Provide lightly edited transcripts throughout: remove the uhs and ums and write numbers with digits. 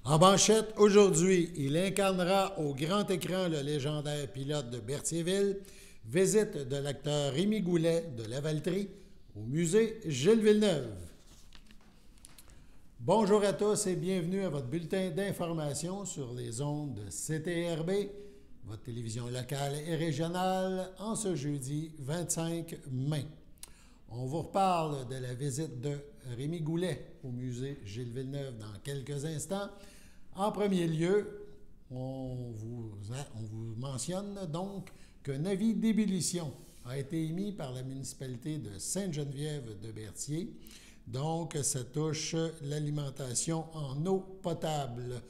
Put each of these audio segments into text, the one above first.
En manchette, aujourd'hui, il incarnera au grand écran le légendaire pilote de Berthierville. Visite de l'acteur Rémi Goulet de Lavaltrie au musée Gilles Villeneuve. Bonjour à tous et bienvenue à votre bulletin d'information sur les ondes de CTRB, votre télévision locale et régionale, en ce jeudi 25 mai. On vous reparle de la visite de Rémi Goulet au musée Gilles Villeneuve dans quelques instants. En premier lieu, on vous mentionne donc qu'un avis d'ébullition a été émis par la municipalité de Sainte-Geneviève de Berthier. Donc, ça touche l'alimentation en eau potable.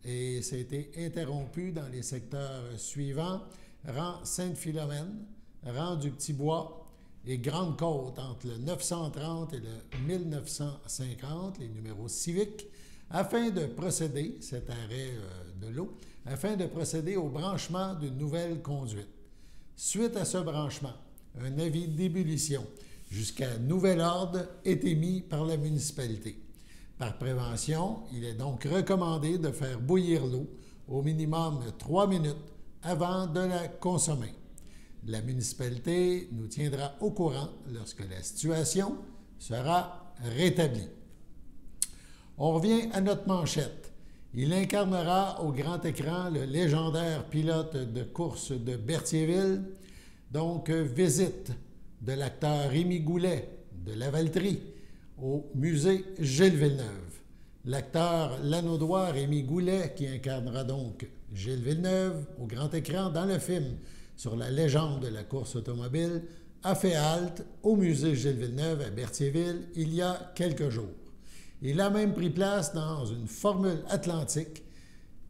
Et ça a été interrompu dans les secteurs suivants: rang Sainte-Philomène, rang du Petit-Bois et Grande-Côte entre le 930 et le 1950, les numéros civiques, afin de procéder, cet arrêt de l'eau, afin de procéder au branchement d'une nouvelle conduite. Suite à ce branchement, un avis d'ébullition jusqu'à nouvel ordre est émis par la municipalité. Par prévention, il est donc recommandé de faire bouillir l'eau au minimum 3 minutes avant de la consommer. La municipalité nous tiendra au courant lorsque la situation sera rétablie. On revient à notre manchette. Il incarnera au grand écran le légendaire pilote de course de Berthierville. Donc, visite de l'acteur Rémi Goulet de Lavaltrie au musée Gilles Villeneuve. L'acteur lanaudois Rémi Goulet, qui incarnera donc Gilles Villeneuve au grand écran dans le film sur la légende de la course automobile, a fait halte au musée Gilles Villeneuve à Berthierville il y a quelques jours. Il a même pris place dans une formule atlantique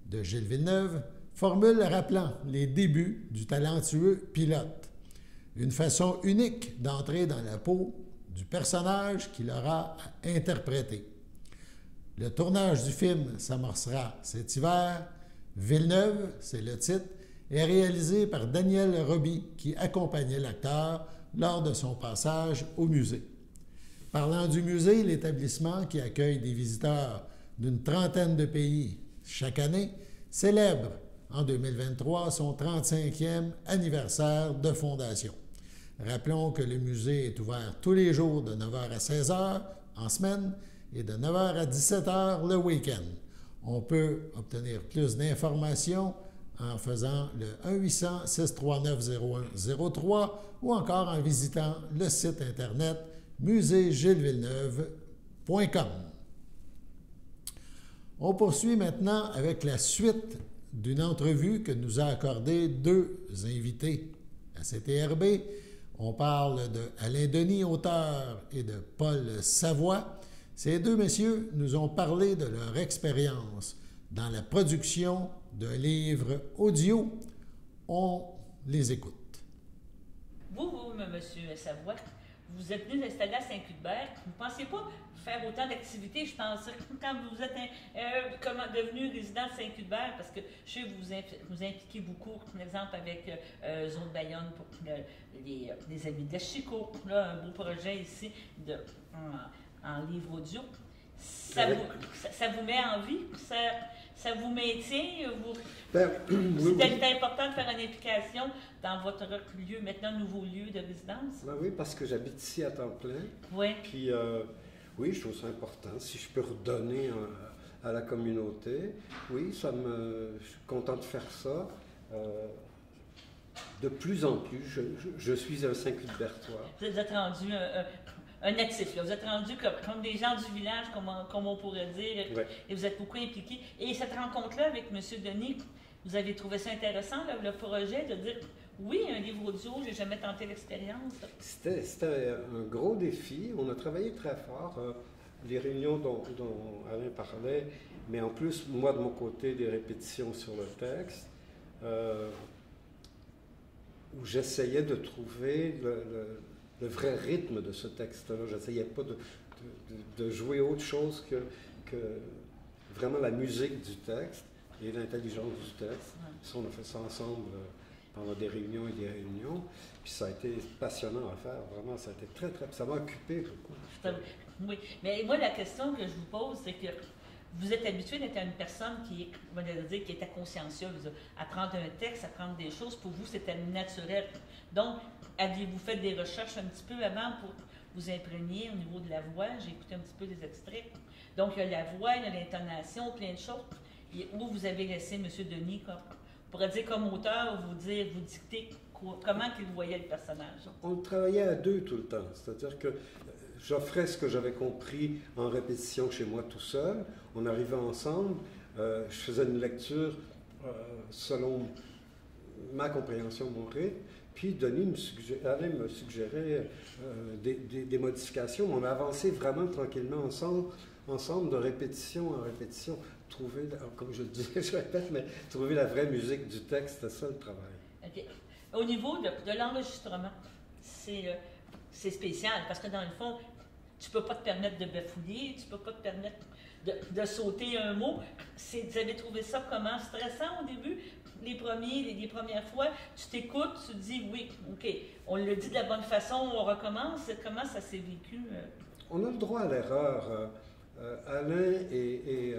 de Gilles Villeneuve, formule rappelant les débuts du talentueux pilote. Une façon unique d'entrer dans la peau du personnage qu'il aura à interpréter. Le tournage du film s'amorcera cet hiver. Villeneuve, c'est le titre, est réalisé par Daniel Roby, qui accompagnait l'acteur lors de son passage au musée. Parlant du musée, l'établissement qui accueille des visiteurs d'une trentaine de pays chaque année célèbre en 2023 son 35e anniversaire de fondation. Rappelons que le musée est ouvert tous les jours de 9h à 16h en semaine et de 9h à 17h le week-end. On peut obtenir plus d'informations en faisant le 1-800-639-0103 ou encore en visitant le site internet muséegilesvilleneuve.com. On poursuit maintenant avec la suite d'une entrevue que nous a accordée deux invités à CTRB. On parle de Alain Denis, auteur, et de Paul Savoie. Ces deux messieurs nous ont parlé de leur expérience dans la production d'un livre audio. On les écoute. Vous, monsieur Savoie, vous êtes venu s'installer à Saint-Cuthbert. Vous ne pensez pas faire autant d'activités, je pense, quand vous êtes devenu résident de Saint-Cuthbert, parce que je sais que vous impliquez beaucoup, par exemple, avec Zone Bayonne pour les amis de Chico, là, un beau projet ici en livre audio. Ça vous met en vie? Ça vous maintient? C'est important de faire une implication dans votre lieu, maintenant nouveau lieu de résidence? Ben oui, parce que j'habite ici à temps plein. Oui. Puis, oui, je trouve ça important. Si je peux redonner à la communauté, oui, je suis content de faire ça. De plus en plus, je suis un Saint-Cuthbertois. Vous êtes rendu un natif, là. Vous êtes rendu comme des gens du village, comme on pourrait dire, ouais. Et vous êtes beaucoup impliqués. Et cette rencontre-là avec M. Denis, vous avez trouvé ça intéressant, là, le projet, de dire, oui, un livre audio, j'ai jamais tenté l'expérience. C'était un gros défi. On a travaillé très fort. Les réunions dont Alain parlait, mais en plus, moi, de mon côté, des répétitions sur le texte, où j'essayais de trouver le vrai rythme de ce texte-là. J'essayais pas de jouer autre chose que vraiment la musique du texte et l'intelligence du texte. Ça, on a fait ça ensemble pendant des réunions et des réunions. Puis ça a été passionnant à faire. Vraiment, ça a été très, très... Ça m'a occupé beaucoup. Oui. Mais moi, la question que je vous pose, c'est que vous êtes habitué d'être une personne qui est, on va dire, qui était consciencieuse, à prendre un texte, à prendre des choses. Pour vous, c'était naturel. Donc, aviez-vous fait des recherches un petit peu avant pour vous imprégner au niveau de la voix? J'ai écouté un petit peu des extraits. Donc, il y a la voix, il y a l'intonation, plein de choses. Et où vous avez laissé M. Denis, on pourrait dire comme auteur, vous dicter comment qu'il voyait le personnage. On travaillait à deux tout le temps. C'est-à-dire que j'offrais ce que j'avais compris en répétition chez moi tout seul. On arrivait ensemble. Je faisais une lecture selon ma compréhension, mon rythme. Puis Denis allait me suggérer des modifications. On a avancé vraiment tranquillement ensemble de répétition en répétition. Trouver, comme je le dis, je répète, mais trouver la vraie musique du texte, c'est ça le travail. Okay. Au niveau de l'enregistrement, c'est spécial parce que dans le fond, tu ne peux pas te permettre de bafouiller, tu ne peux pas te permettre de sauter un mot. Vous avez trouvé ça comment? Stressant au début? Les premières fois, tu t'écoutes, tu te dis oui, OK, on le dit de la bonne façon, on recommence. Comment ça s'est vécu? On a le droit à l'erreur. Alain et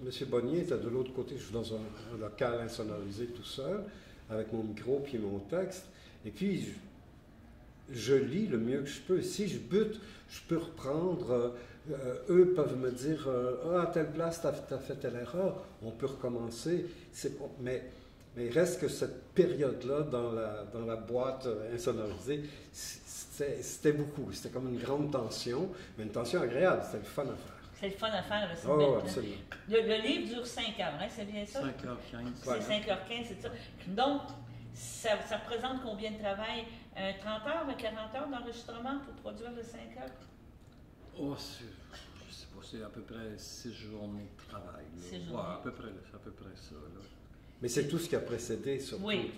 M. Bonnier étaient de l'autre côté. Je suis dans un local insonorisé tout seul, avec mon micro puis mon texte. Et puis, je lis le mieux que je peux. Si je bute, je peux reprendre. Eux peuvent me dire à telle place, tu as fait telle erreur. On peut recommencer. Mais il reste que cette période-là, dans la boîte insonorisée, c'était beaucoup. C'était comme une grande tension, mais une tension agréable. C'était le fun à faire. C'est le fun à faire, c'est Oh, absolument. Le livre dure 5 heures, hein, c'est bien ça? 5h15. C'est 5h15, c'est ça. Donc, ça représente combien de travail? 30 heures, 40 heures d'enregistrement pour produire le 5 heures? Oh, je sais pas, c'est à peu près 6 journées de travail. 6 journées. Ouais, à peu près ça. Là. Mais c'est tout ce qui a précédé, surtout. Oui.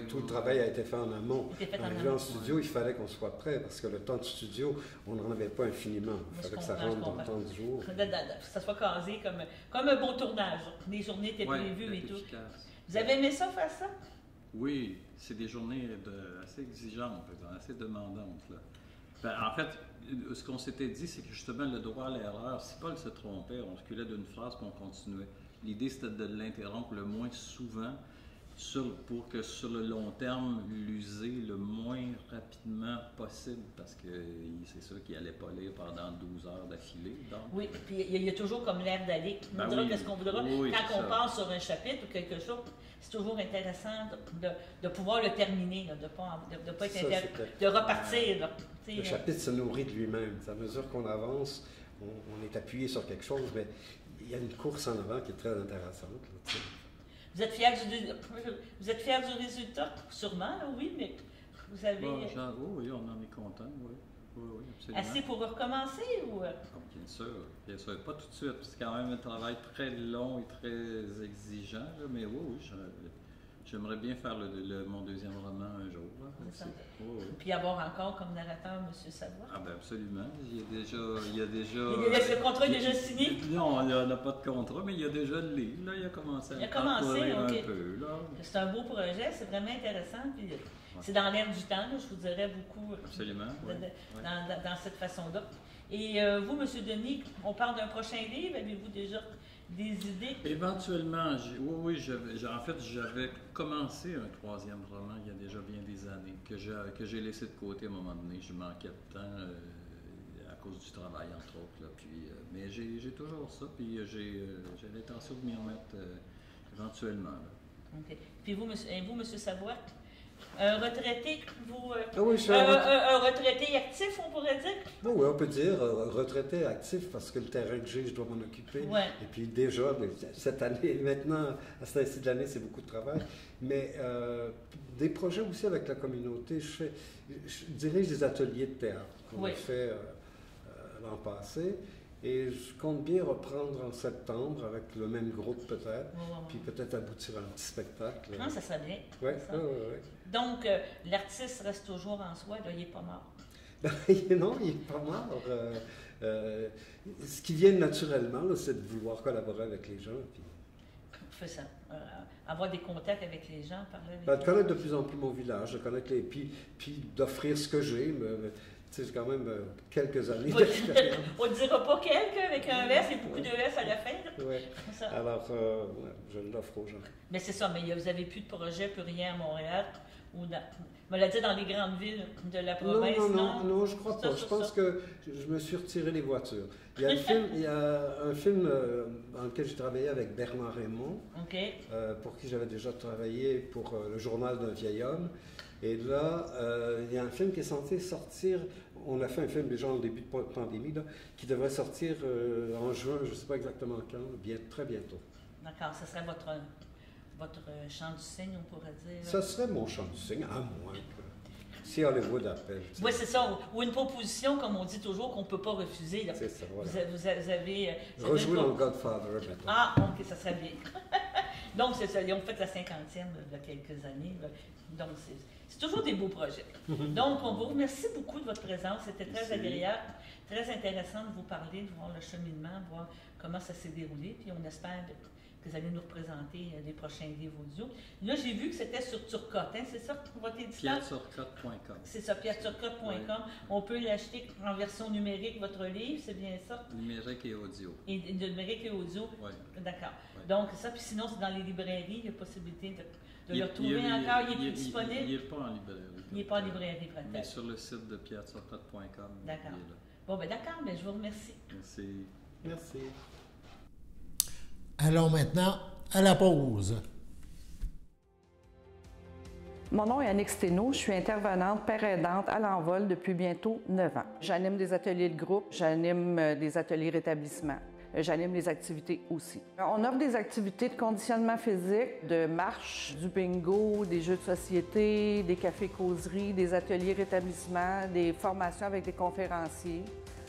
Tout le travail a été fait en amont. Arrivé en amont. studio, il fallait qu'on soit prêt, parce que le temps de studio, on n'en avait pas infiniment. Il fallait que ça rentre dans le temps du jour. Que ça soit casé comme un beau tournage. Les journées étaient prévues et tout. Efficace. Vous avez aimé ça, faire ça? Oui, c'est des journées assez exigeantes, assez demandantes. Là. Ben, en fait, ce qu'on s'était dit, c'est que justement, le droit à l'erreur, si Paul se trompait, on reculait d'une phrase qu'on continuait. L'idée, c'était de l'interrompre le moins souvent pour que sur le long terme, l'user le moins rapidement possible, parce que c'est sûr qu'il n'allait pas lire pendant 12 heures d'affilée. Oui, puis il y a toujours comme l'air d'aller. On dira qu'est-ce qu'on voudra. Quand on passe sur un chapitre ou quelque chose, c'est toujours intéressant de pouvoir le terminer, de pas être de repartir. Là, le chapitre se nourrit de lui-même. À mesure qu'on avance, on est appuyé sur quelque chose, mais il y a une course en avant qui est très intéressante. Là, vous êtes fier du résultat? Sûrement, là, oui, mais vous avez... oui, on en est content, oui. Oui, absolument. Assez pour recommencer ou... Bien sûr, pas tout de suite, c'est quand même un travail très long et très exigeant, là, mais oui, j'aimerais bien faire mon deuxième roman un jour. Là, puis avoir encore comme narrateur M. Savoie. Ah ben absolument, il y a déjà... Le contrat est déjà signé? Non, on n'a pas de contrat, mais il y a déjà le livre, là, il a commencé à parcourir un peu. C'est un beau projet, c'est vraiment intéressant, puis c'est dans l'air du temps, là, je vous dirais beaucoup. Absolument, dans cette façon-là. Et vous, M. Denis, on parle d'un prochain livre, avez-vous déjà des idées? Éventuellement, en fait, j'avais commencé un troisième roman il y a déjà bien des années, que j'ai laissé de côté à un moment donné. Je manquais de temps à cause du travail, entre autres. Là, puis, mais j'ai toujours ça, puis j'ai l'intention de m'y remettre éventuellement. Là. Okay. Puis vous, M. Savoie? Un retraité, un retraité actif, on pourrait dire? Oui, on peut dire retraité actif parce que le terrain que j'ai, je dois m'en occuper. Ouais. Et puis déjà, cette année, maintenant, à cette année de l'année, c'est beaucoup de travail. Mais des projets aussi avec la communauté. Je dirige des ateliers de théâtre qu'on a fait l'an passé. Et je compte bien reprendre en septembre avec le même groupe peut-être, puis peut-être aboutir à un petit spectacle. Non, ça serait bien. Oui. Donc, l'artiste reste toujours en soi, là, il n'est pas mort. Non, il n'est pas mort. Ce qui vient naturellement, là, c'est de vouloir collaborer avec les gens. Puis... Fait ça. Avoir des contacts avec les gens, parler avec de connaître de plus en plus mon village, de connaître puis d'offrir ce que j'ai. sais, j'ai quand même quelques années d'expérience. On ne dira pas quelques avec un S et beaucoup de S à la fin. Oui. Alors, je l'offre aux gens. Mais c'est ça, mais vous n'avez plus de projet, plus rien à Montréal. Ou dans, me l'a dit dans les grandes villes de la province, non, je crois pas. Je pense que je me suis retiré les voitures. Il y a un film dans lequel j'ai travaillé avec Bernard Raymond, pour qui j'avais déjà travaillé pour le journal d'un vieil homme. Et là, il y a un film qui est censé sortir. On a fait un film déjà au début de la pandémie, là, qui devrait sortir en juin, je ne sais pas exactement quand, très bientôt. D'accord, ce serait votre chant du cygne, on pourrait dire. Ça serait mon chant du cygne, à moins que si Hollywood appelle. Oui, c'est ça. Ou une proposition, comme on dit toujours, qu'on ne peut pas refuser. C'est ça, voilà. Vous avez rejouer dans Godfather maintenant. Ah, ok, ça serait bien. Donc, c'est ça. Ils ont fait la 50e il y a quelques années. Donc, c'est toujours des beaux projets. Donc, on vous remercie beaucoup de votre présence. C'était très agréable, très intéressant de vous parler, de voir le cheminement, de voir comment ça s'est déroulé. Puis on espère que vous allez nous représenter les prochains livres audio. Là, j'ai vu que c'était sur Turcotte, hein, c'est ça votre éditeur? pierreturcotte.com. C'est ça, pierreturcotte.com. Oui. On peut l'acheter en version numérique, votre livre, c'est bien ça? Numérique et audio. Et numérique et audio? Oui. D'accord. Oui. Donc, ça, puis sinon, c'est dans les librairies, il y a possibilité de le retrouver encore. Il est plus disponible? Il n'est pas en librairie. Il n'est pas en librairie, peut-être. Mais sur le site de pierreturcotte.com. D'accord. Bon, ben d'accord, mais je vous remercie. Merci. Merci. Allons maintenant à la pause. Mon nom est Annick Steno, je suis intervenante père aidante à l'Envol depuis bientôt 9 ans. J'anime des ateliers de groupe, j'anime des ateliers rétablissement. J'anime les activités aussi. On offre des activités de conditionnement physique, de marche, du bingo, des jeux de société, des cafés-causeries, des ateliers rétablissement, des formations avec des conférenciers.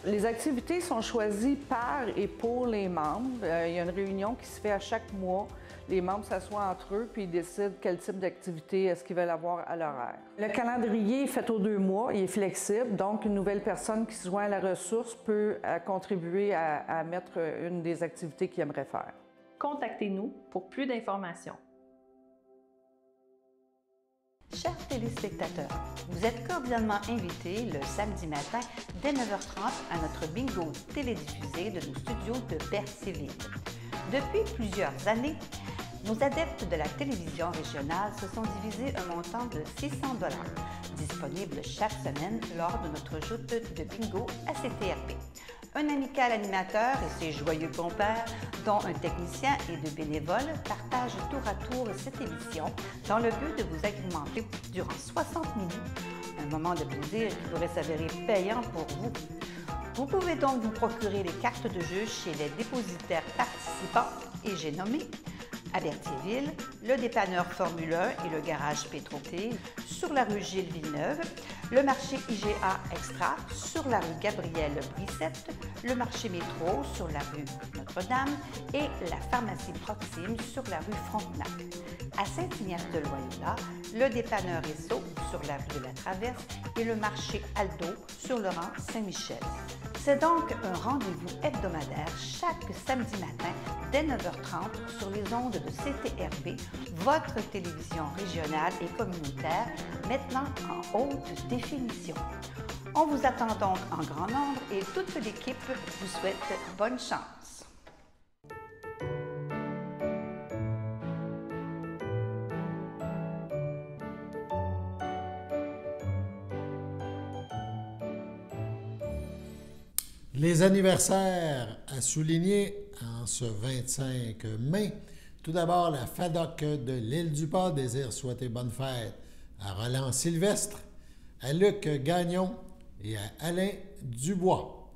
Les activités sont choisies par et pour les membres. Il y a une réunion qui se fait à chaque mois. Les membres s'assoient entre eux puis ils décident quel type d'activité est-ce qu'ils veulent avoir à l'horaire. Le calendrier est fait aux 2 mois, il est flexible, donc une nouvelle personne qui se joint à la ressource peut contribuer à mettre une des activités qu'il aimerait faire. Contactez-nous pour plus d'informations. Chers téléspectateurs, vous êtes cordialement invités le samedi matin dès 9h30 à notre bingo télédiffusé de nos studios de Berthierville. Depuis plusieurs années, nos adeptes de la télévision régionale se sont divisés un montant de 600 $, disponible chaque semaine lors de notre joute de bingo à CTRB. Un amical animateur et ses joyeux compères, dont un technicien et 2 bénévoles, partagent tour à tour cette émission dans le but de vous agrémenter durant 60 minutes. Un moment de plaisir qui pourrait s'avérer payant pour vous. Vous pouvez donc vous procurer les cartes de jeu chez les dépositaires participants et j'ai nommé à Berthierville, le dépanneur Formule 1 et le garage Pétroté, sur la rue Gilles Villeneuve, le marché IGA Extra sur la rue Gabrielle Brissette, le marché Métro sur la rue Notre-Dame et la pharmacie Proxime sur la rue Frontenac. À Saint-Ignace-de-Loyola, le dépanneur Esso sur la rue de la Traverse et le marché Aldo sur le rang Saint-Michel. C'est donc un rendez-vous hebdomadaire chaque samedi matin dès 9h30 sur les ondes de CTRB, votre télévision régionale et communautaire, maintenant en haute définition. On vous attend donc en grand nombre et toute l'équipe vous souhaite bonne chance. Les anniversaires à souligner en ce 25 mai. Tout d'abord, la FADOC de l'Île-du-Pas désire souhaiter bonne fête à Roland Sylvestre, à Luc Gagnon et à Alain Dubois.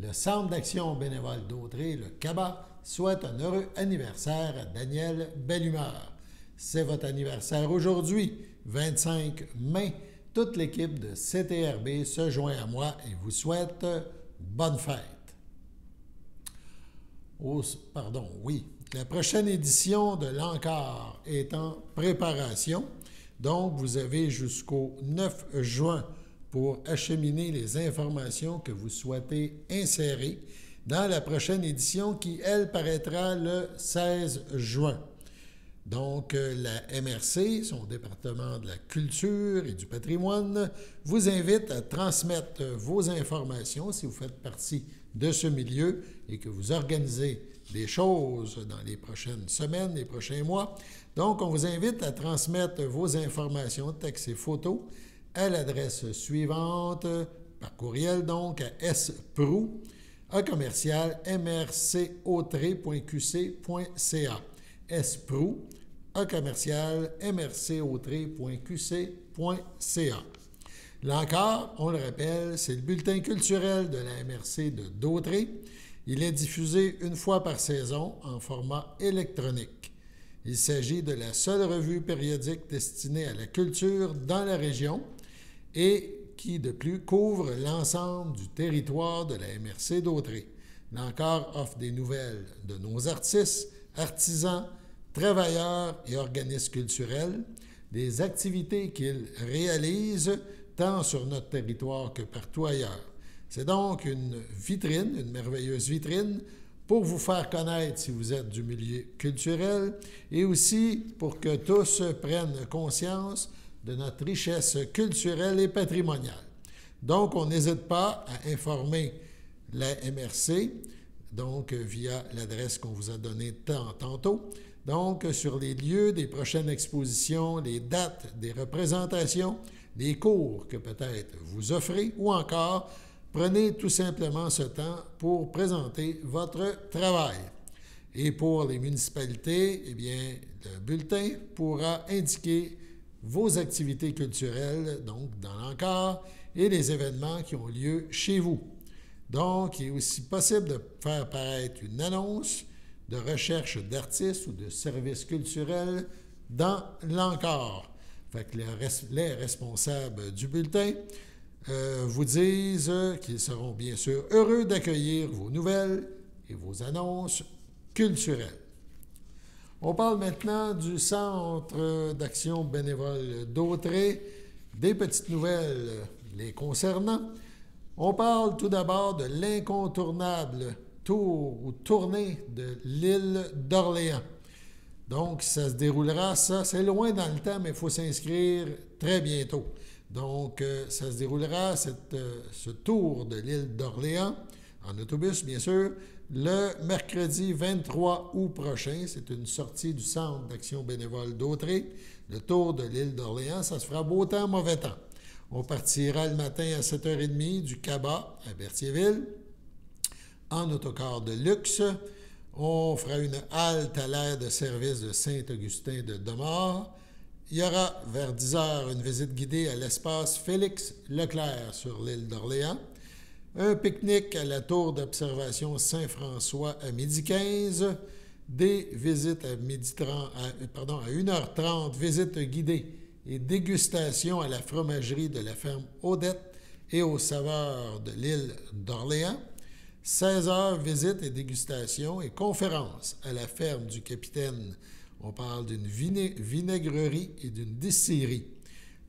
Le Centre d'action bénévole d'Autrey, le CABA, souhaite un heureux anniversaire à Daniel Bellumeur. C'est votre anniversaire aujourd'hui, 25 mai. Toute l'équipe de CTRB se joint à moi et vous souhaite bonne fête. La prochaine édition de l'Encore est en préparation. Donc, vous avez jusqu'au 9 juin pour acheminer les informations que vous souhaitez insérer dans la prochaine édition qui, elle, paraîtra le 16 juin. Donc, la MRC, son département de la culture et du patrimoine, vous invite à transmettre vos informations si vous faites partie de ce milieu et que vous organisez des choses dans les prochaines semaines, les prochains mois. Donc, on vous invite à transmettre vos informations, textes et photos à l'adresse suivante, par courriel donc, à sprou, @mrcautrey.qc.ca. sprou, @mrcautrey.qc.ca. Là encore, on le rappelle, c'est le bulletin culturel de la MRC de Dautrey. Il est diffusé une fois par saison en format électronique. Il s'agit de la seule revue périodique destinée à la culture dans la région et qui, de plus, couvre l'ensemble du territoire de la MRC Dautrey. Là encore, offre des nouvelles de nos artistes, artisans, travailleurs et organismes culturels, des activités qu'ils réalisent tant sur notre territoire que partout ailleurs. C'est donc une vitrine, une merveilleuse vitrine, pour vous faire connaître si vous êtes du milieu culturel et aussi pour que tous prennent conscience de notre richesse culturelle et patrimoniale. Donc, on n'hésite pas à informer la MRC, donc via l'adresse qu'on vous a donnée tantôt, donc sur les lieux des prochaines expositions, les dates des représentations, les cours que peut-être vous offrez ou encore prenez tout simplement ce temps pour présenter votre travail. Et pour les municipalités, eh bien, le bulletin pourra indiquer vos activités culturelles, donc dans l'encart, et les événements qui ont lieu chez vous. Donc, il est aussi possible de faire paraître une annonce de recherche d'artistes ou de services culturels dans l'encart. Fait que les responsables du bulletin vous disent qu'ils seront bien sûr heureux d'accueillir vos nouvelles et vos annonces culturelles. On parle maintenant du Centre d'action bénévole Dautrey, des petites nouvelles les concernant. On parle tout d'abord de l'incontournable tour ou tournée de l'île d'Orléans. Donc, ça se déroulera, c'est loin dans le temps, mais il faut s'inscrire très bientôt. Donc, ça se déroulera, ce tour de l'île d'Orléans, en autobus, bien sûr, le mercredi 23 août prochain. C'est une sortie du Centre d'action bénévole Dautrey. Le tour de l'île d'Orléans, ça se fera beau temps, mauvais temps. On partira le matin à 7h30 du Cabas à Berthierville, en autocar de luxe. On fera une halte à l'aire de service de Saint-Augustin de Domare. Il y aura vers 10h une visite guidée à l'espace Félix Leclerc sur l'île d'Orléans. Un pique-nique à la tour d'observation Saint-François à 12h15. Des visites à 1h30, visites guidées et dégustation à la fromagerie de la ferme Odette et aux saveurs de l'île d'Orléans. 16h, visite et dégustation et conférence à la ferme du capitaine. On parle d'une vinaigrerie et d'une distillerie.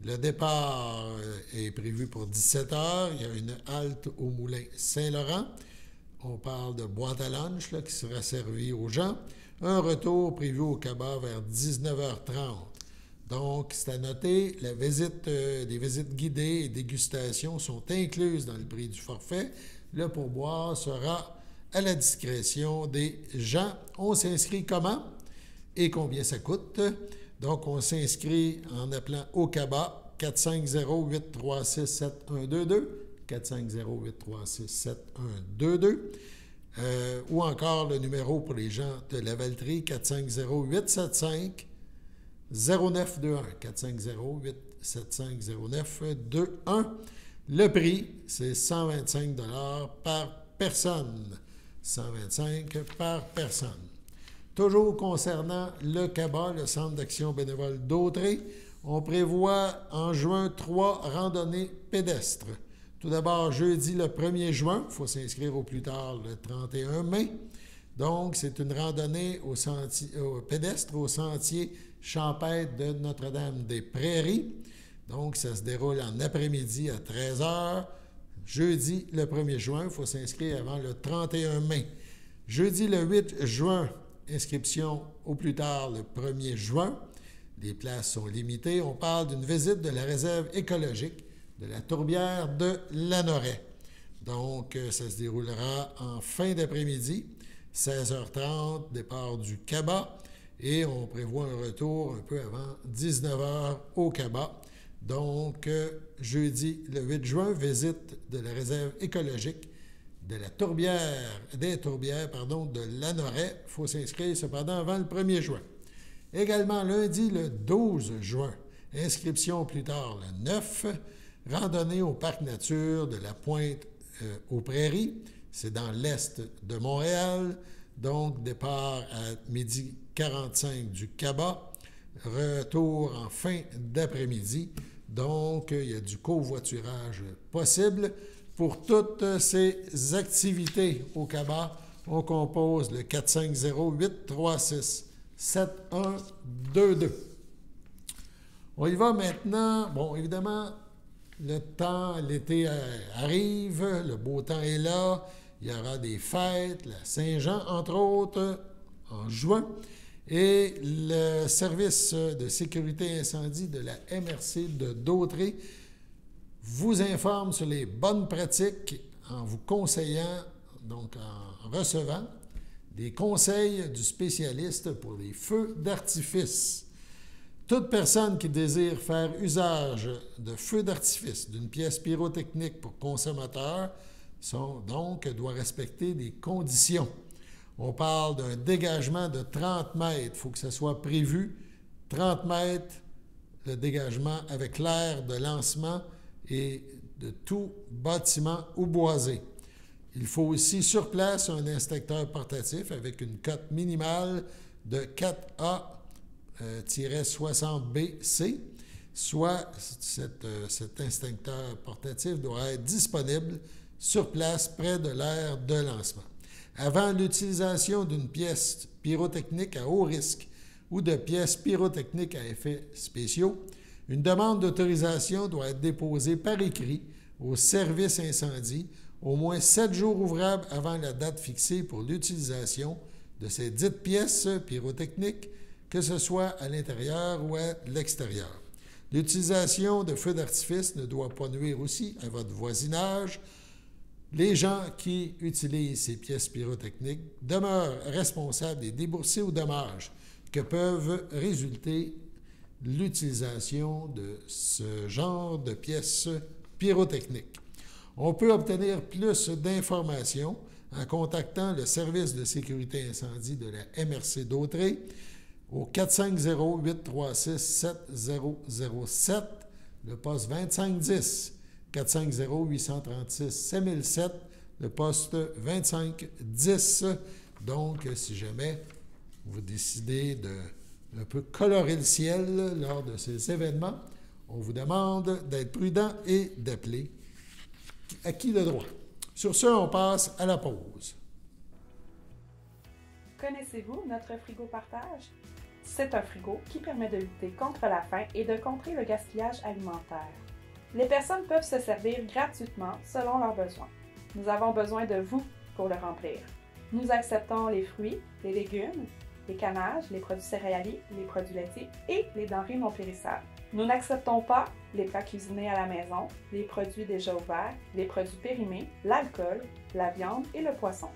Le départ est prévu pour 17h. Il y a une halte au moulin Saint-Laurent. On parle de boîte à lunch qui sera servie aux gens. Un retour prévu au Cabas vers 19h30. Donc, c'est à noter, les visites guidées et dégustations sont incluses dans le prix du forfait. Le pourboire sera à la discrétion des gens. On s'inscrit comment et combien ça coûte? Donc, on s'inscrit en appelant au Cabas 450-836-7122, 450-836-7122, ou encore le numéro pour les gens de la Valtrie, 450-875-0921, 450-875-0921. Le prix, c'est 125 $ par personne. 125 par personne. Toujours concernant le Cabas, le Centre d'action bénévole Dautrey, on prévoit en juin 3 randonnées pédestres. Tout d'abord, jeudi le 1er juin, il faut s'inscrire au plus tard le 31 mai. Donc, c'est une randonnée pédestre au sentier champêtre de Notre-Dame-des-Prairies. Donc, ça se déroule en après-midi à 13h. Jeudi, le 1er juin, il faut s'inscrire avant le 31 mai. Jeudi, le 8 juin, inscription au plus tard le 1er juin. Les places sont limitées. On parle d'une visite de la réserve écologique de la tourbière de Lanoret. Donc, ça se déroulera en fin d'après-midi, 16h30, départ du Cabas, et on prévoit un retour un peu avant 19h au Cabas. Donc, jeudi le 8 juin, visite de la réserve écologique de la tourbière, de Lanoret. Il faut s'inscrire cependant avant le 1er juin. Également, lundi le 12 juin, inscription plus tard le 9, randonnée au parc nature de la Pointe aux Prairies. C'est dans l'est de Montréal. Donc, départ à 12h45 du Cabas. Retour en fin d'après-midi. Donc, il y a du covoiturage possible. Pour toutes ces activités au Cabas, on compose le 450-836-7122. On y va maintenant. Bon, évidemment, le temps, l'été arrive, le beau temps est là. Il y aura des fêtes, la Saint-Jean, entre autres, en juin. Et le service de sécurité incendie de la MRC de Dautrey vous informe sur les bonnes pratiques en vous conseillant, donc en recevant des conseils du spécialiste pour les feux d'artifice. Toute personne qui désire faire usage de feux d'artifice, d'une pièce pyrotechnique pour consommateurs, doit respecter des conditions. On parle d'un dégagement de 30 mètres. Il faut que ça soit prévu. 30 mètres, le dégagement avec l'air de lancement et de tout bâtiment ou boisé. Il faut aussi sur place un instincteur portatif avec une cote minimale de 4A-60BC, soit cet instincteur portatif doit être disponible sur place près de l'aire de lancement. Avant l'utilisation d'une pièce pyrotechnique à haut risque ou de pièces pyrotechniques à effets spéciaux, une demande d'autorisation doit être déposée par écrit au service incendie au moins 7 jours ouvrables avant la date fixée pour l'utilisation de ces dites pièces pyrotechniques, que ce soit à l'intérieur ou à l'extérieur. L'utilisation de feux d'artifice ne doit pas nuire aussi à votre voisinage. Les gens qui utilisent ces pièces pyrotechniques demeurent responsables des déboursés ou dommages que peuvent résulter de l'utilisation de ce genre de pièces pyrotechniques. On peut obtenir plus d'informations en contactant le service de sécurité incendie de la MRC Dautrey au 450-836-7007, le poste 2510. 450-836-7007, le poste 2510. Donc, si jamais vous décidez de un peu colorer le ciel lors de ces événements, on vous demande d'être prudent et d'appeler à qui le droit. Sur ce, on passe à la pause. Connaissez-vous notre frigo partage? C'est un frigo qui permet de lutter contre la faim et de contrer le gaspillage alimentaire. Les personnes peuvent se servir gratuitement selon leurs besoins. Nous avons besoin de vous pour le remplir. Nous acceptons les fruits, les légumes, les cannages, les produits céréaliers, les produits laitiers et les denrées non périssables. Nous n'acceptons pas les plats cuisinés à la maison, les produits déjà ouverts, les produits périmés, l'alcool, la viande et le poisson.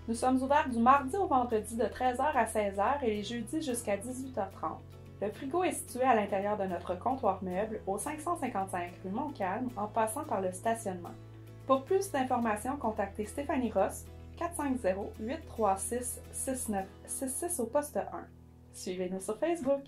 Nous sommes ouverts du mardi au vendredi de 13h à 16h et les jeudis jusqu'à 18h30. Le frigo est situé à l'intérieur de notre comptoir meuble au 555 rue Montcalm en passant par le stationnement. Pour plus d'informations, contactez Stéphanie Ross, 450-836-6966 au poste 1. Suivez-nous sur Facebook.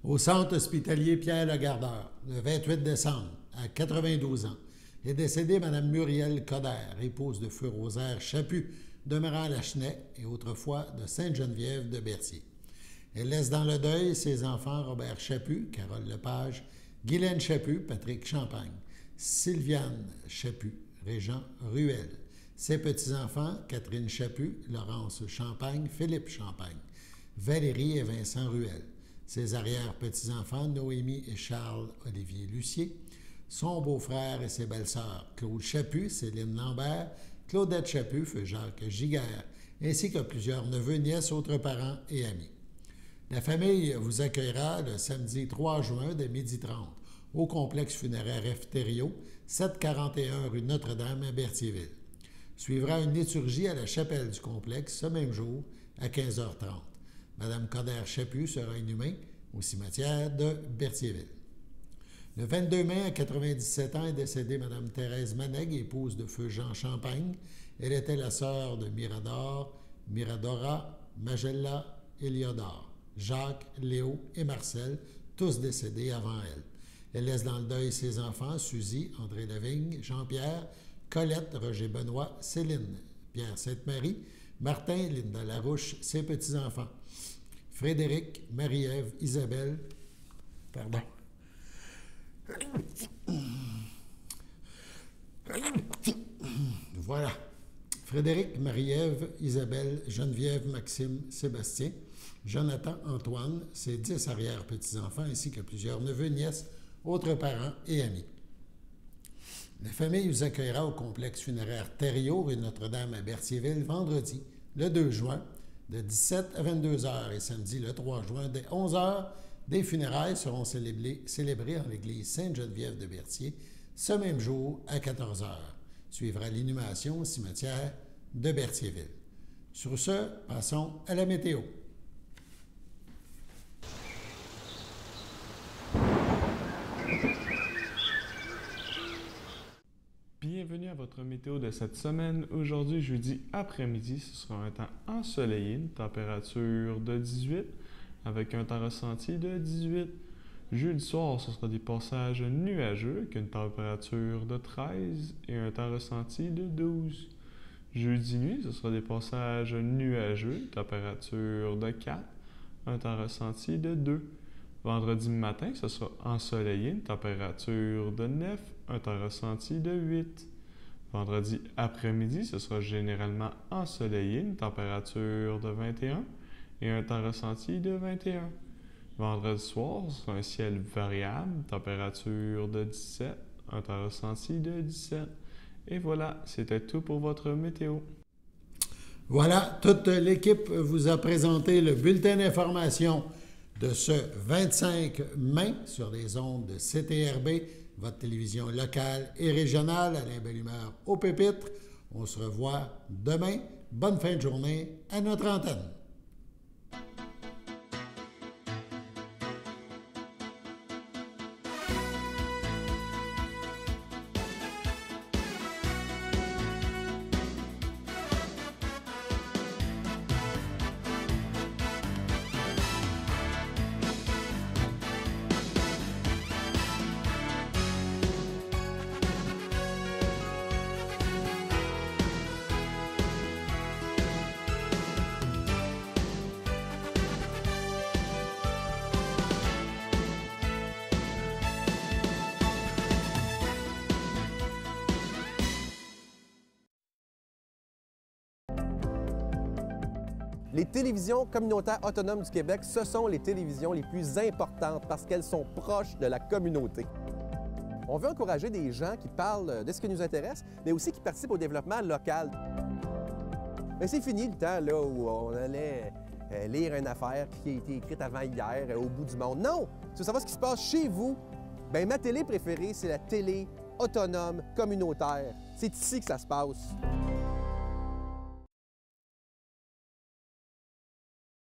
Au centre hospitalier Pierre-Legardeur, le 28 décembre, à 92 ans, est décédée Mme Muriel Coder, épouse de feu Rosaire Chaput, demeurant à Lachenay et autrefois de Sainte-Geneviève de Berthier. Elle laisse dans le deuil ses enfants Robert Chaput, Carole Lepage, Guylaine Chaput, Patrick Champagne, Sylviane Chaput, Régent Ruel, ses petits-enfants Catherine Chaput, Laurence Champagne, Philippe Champagne, Valérie et Vincent Ruel, ses arrière-petits-enfants Noémie et Charles-Olivier Lucier, son beau-frère et ses belles-sœurs Claude Chaput, Céline Lambert, Claudette Chaput, feu Jacques Giguère, ainsi que plusieurs neveux, nièces, autres parents et amis. La famille vous accueillera le samedi 3 juin dès 12h30 au complexe funéraire F. Thériault, 741 rue Notre-Dame à Berthierville. Suivra une liturgie à la chapelle du complexe ce même jour à 15h30. Mme Coder Chaput sera inhumée au cimetière de Berthierville. Le 22 mai, à 97 ans, est décédée Mme Thérèse Maneg, épouse de feu Jean Champagne. Elle était la sœur de Miradora, Magella, Éliodore, Jacques, Léo et Marcel, tous décédés avant elle. Elle laisse dans le deuil ses enfants, Suzy, André Lavigne, Jean-Pierre, Colette, Roger Benoît, Céline, Pierre Sainte-Marie, Martin, Linda Larouche, ses petits-enfants, Frédéric, Marie-Ève, Isabelle, Voilà. Frédéric, Marie-Ève, Isabelle, Geneviève, Maxime, Sébastien, Jonathan, Antoine, ses 10 arrière-petits-enfants, ainsi que plusieurs neveux, nièces, autres parents et amis. La famille vous accueillera au complexe funéraire Thériault, rue Notre-Dame à Berthierville, vendredi, le 2 juin, de 17 à 22h et samedi, le 3 juin, dès 11h. Des funérailles seront célébrées en l'église Sainte-Geneviève de Berthier ce même jour à 14h. Suivra l'inhumation au cimetière de Berthierville. Sur ce, passons à la météo. Bienvenue à votre météo de cette semaine. Aujourd'hui, jeudi après-midi, ce sera un temps ensoleillé, une température de 18 avec un temps ressenti de 18. Jeudi soir, ce sera des passages nuageux avec une température de 13 et un temps ressenti de 12. Jeudi nuit, ce sera des passages nuageux, température de 4, un temps ressenti de 2. Vendredi matin, ce sera ensoleillé, une température de 9, un temps ressenti de 8. Vendredi après-midi, ce sera généralement ensoleillé, une température de 21 et un temps ressenti de 21. Vendredi soir, ce sera un ciel variable, température de 17, un temps ressenti de 17. Et voilà, c'était tout pour votre météo. Voilà, toute l'équipe vous a présenté le bulletin d'information de ce 25 mai sur les ondes de CTRB, votre télévision locale et régionale. Alain Bellumeur au pupitre. On se revoit demain. Bonne fin de journée à notre antenne. Les télévisions communautaires autonomes du Québec, ce sont les télévisions les plus importantes parce qu'elles sont proches de la communauté. On veut encourager des gens qui parlent de ce qui nous intéresse, mais aussi qui participent au développement local. Mais c'est fini le temps là, où on allait lire une affaire qui a été écrite avant hier au bout du monde. Non! Tu veux savoir ce qui se passe chez vous? Bien, ma télé préférée, c'est la télé autonome communautaire. C'est ici que ça se passe.